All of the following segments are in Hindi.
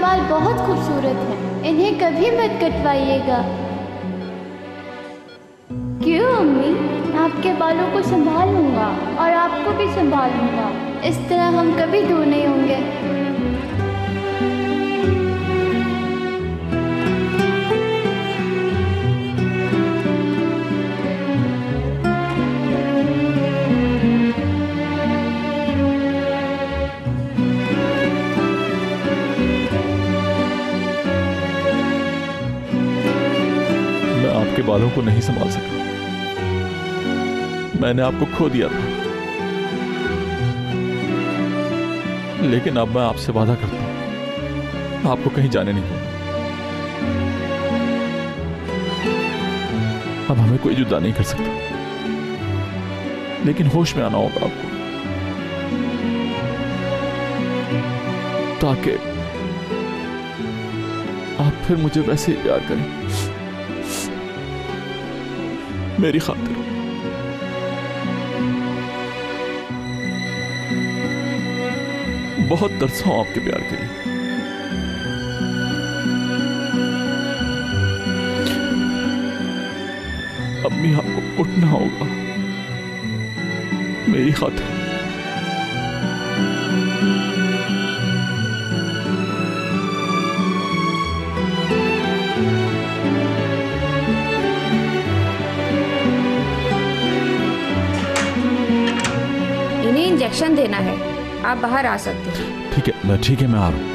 बाल बहुत खूबसूरत हैं, इन्हें कभी मत कटवाइएगा। क्यों अम्मी? आपके बालों को संभाल लूंगा और आपको भी संभाल लूंगा। इस तरह हम कभी दूर नहीं होंगे। आपके बालों को नहीं संभाल सका। मैंने आपको खो दिया था, लेकिन अब मैं आपसे वादा करता हूं, आपको कहीं जाने नहीं दूंगा। अब हमें कोई जुदा नहीं कर सकता, लेकिन होश में आना होगा आपको, ताकि आप फिर मुझे वैसे ही प्यार करें, मेरी खातिर। बहुत तरसा हूं आपके प्यार के लिए। अम्मी, आपको उठना होगा मेरी खातिर। इंजेक्शन देना है, आप बाहर आ सकते हैं। ठीक है, मैं आ रहा हूं।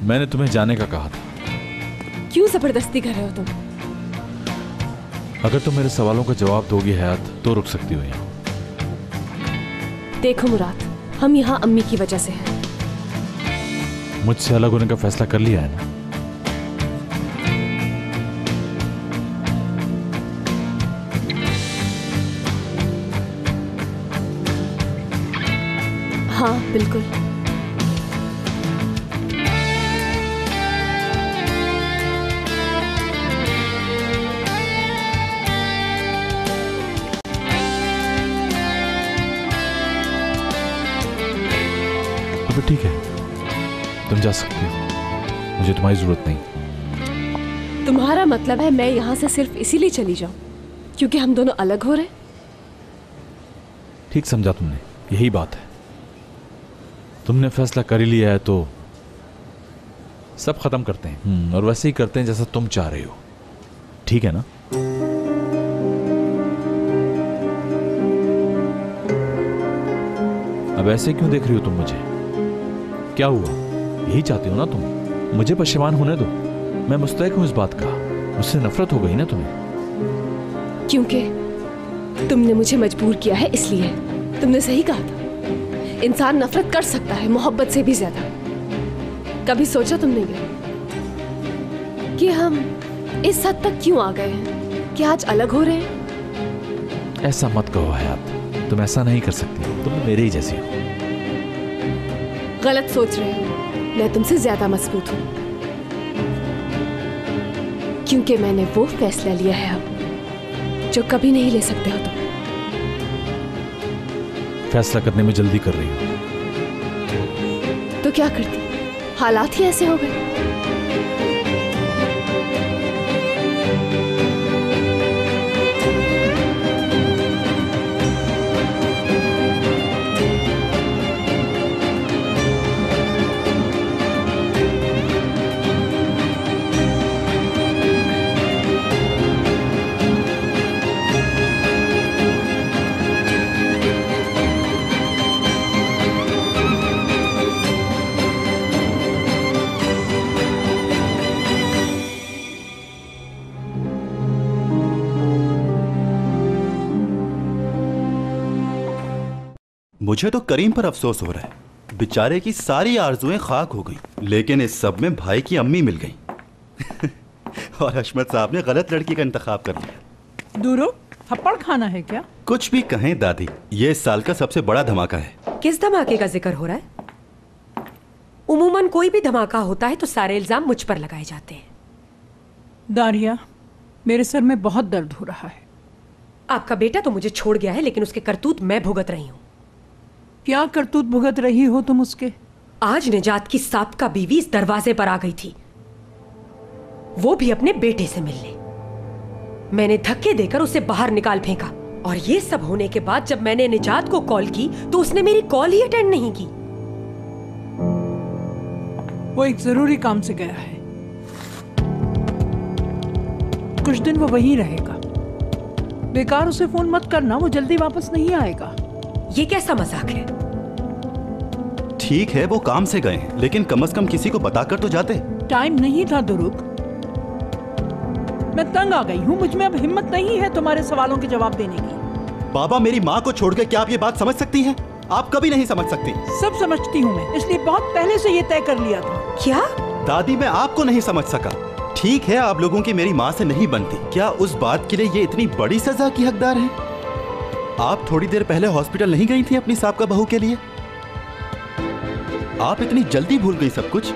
मैंने तुम्हें जाने का कहा था। क्यों जबरदस्ती कर रहे हो तुम? अगर तुम मेरे सवालों का जवाब दोगी हयात तो रुक सकती हो यहाँ। देखो मुराद, हम यहाँ अम्मी की वजह से हैं। मुझसे अलग होने का फैसला कर लिया है ना? हाँ बिल्कुल। ठीक है, तुम जा सकती हो, मुझे तुम्हारी जरूरत नहीं। तुम्हारा मतलब है मैं यहाँ से सिर्फ इसीलिए चली जाऊं क्योंकि हम दोनों अलग हो रहे? ठीक समझा तुमने, यही बात है। तुमने फैसला कर ही लिया है तो सब खत्म करते हैं, और वैसे ही करते हैं जैसा तुम चाह रहे हो, ठीक है ना? अब ऐसे क्यों देख रही हो तुम मुझे? क्या हुआ? यही चाहती हो ना तुम? मुझे परेशान होने दो, मैं मुस्तैक हूं इस बात का। मुझसे नफरत हो गई ना तुम्हें? क्योंकि तुमने मुझे मजबूर किया है, इसलिए। तुमने सही कहा था, इंसान नफरत कर सकता है मोहब्बत से भी ज्यादा। कभी सोचा तुमने ये कि हम इस हद तक क्यों आ गए हैं कि आज अलग हो रहे हैं? ऐसा मत कहो हयात, तुम ऐसा नहीं कर सकती, तुम मेरे ही जैसी हो। गलत सोच रहे हो, मैं तुमसे ज्यादा मजबूत हूं, क्योंकि मैंने वो फैसला लिया है अब जो कभी नहीं ले सकते हो तुम। फैसला करने में जल्दी कर रही हो तो क्या करती, हालात ही ऐसे हो गए। मुझे तो करीम पर अफसोस हो रहा है। बेचारे की सारी आरजुएं खाक हो गई, लेकिन इस सब में भाई की अम्मी मिल गई। और हशमत साहब ने गलत लड़की का इंतखाब कर लिया। दूरो, थप्पड़ खाना है क्या? कुछ भी कहें दादी, ये इस साल का सबसे बड़ा धमाका है। किस धमाके का जिक्र हो रहा है? उमूमन कोई भी धमाका होता है तो सारे इल्जाम मुझ पर लगाए जाते हैं। दारिया, मेरे सर में बहुत दर्द हो रहा है। आपका बेटा तो मुझे छोड़ गया है, लेकिन उसके करतूत मैं भुगत रही हूँ। क्या करतूत भुगत रही हो तुम उसके? आज निजात की साबका बीवी इस दरवाजे पर आ गई थी, वो भी अपने बेटे से मिलने। मैंने धक्के देकर उसे बाहर निकाल फेंका, और ये सब होने के बाद जब मैंने निजात को कॉल की तो उसने मेरी कॉल ही अटेंड नहीं की। वो एक जरूरी काम से गया है, कुछ दिन वो वहीं रहेगा। बेकार उसे फोन मत करना, वो जल्दी वापस नहीं आएगा। ये कैसा मजाक है? ठीक है वो काम से गए हैं, लेकिन कम से कम किसी को बताकर तो जाते। टाइम नहीं था दुरुक, मैं तंग आ गई हूँ। मुझ में अब हिम्मत नहीं है तुम्हारे सवालों के जवाब देने की। बाबा, मेरी माँ को छोड़कर क्या आप ये बात समझ सकती हैं? आप कभी नहीं समझ सकती। सब समझती हूँ मैं, इसलिए बहुत पहले से ये तय कर लिया था। क्या? दादी, मैं आपको नहीं समझ सका। ठीक है, आप लोगों की मेरी माँ से नहीं बनती, क्या उस बात के लिए ये इतनी बड़ी सजा की हकदार है? आप थोड़ी देर पहले हॉस्पिटल नहीं गई थी अपनी साहब का बहू के लिए? आप इतनी जल्दी भूल गई सब कुछ,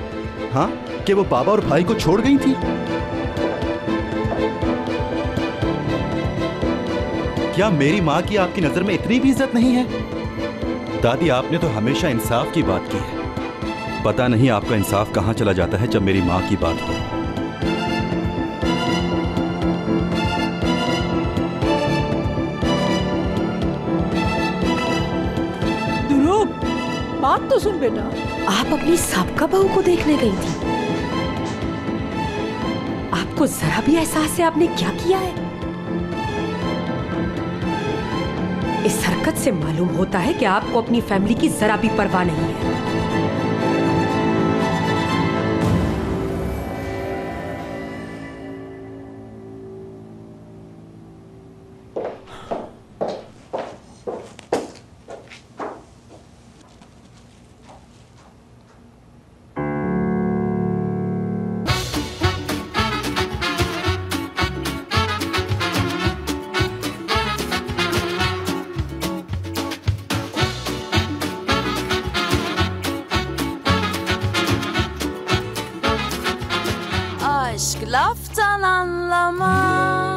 हाँ, कि वो बाबा और भाई को छोड़ गई थी? क्या मेरी माँ की आपकी नजर में इतनी भी इज्जत नहीं है? दादी, आपने तो हमेशा इंसाफ की बात की है, पता नहीं आपका इंसाफ कहाँ चला जाता है जब मेरी माँ की बात हो। बात तो सुन बेटा। आप अपनी साबका बहू को देखने गई थी? आपको जरा भी एहसास है आपने क्या किया है? इस हरकत से मालूम होता है कि आपको अपनी फैमिली की जरा भी परवाह नहीं है। Aşk laftan anlamaz.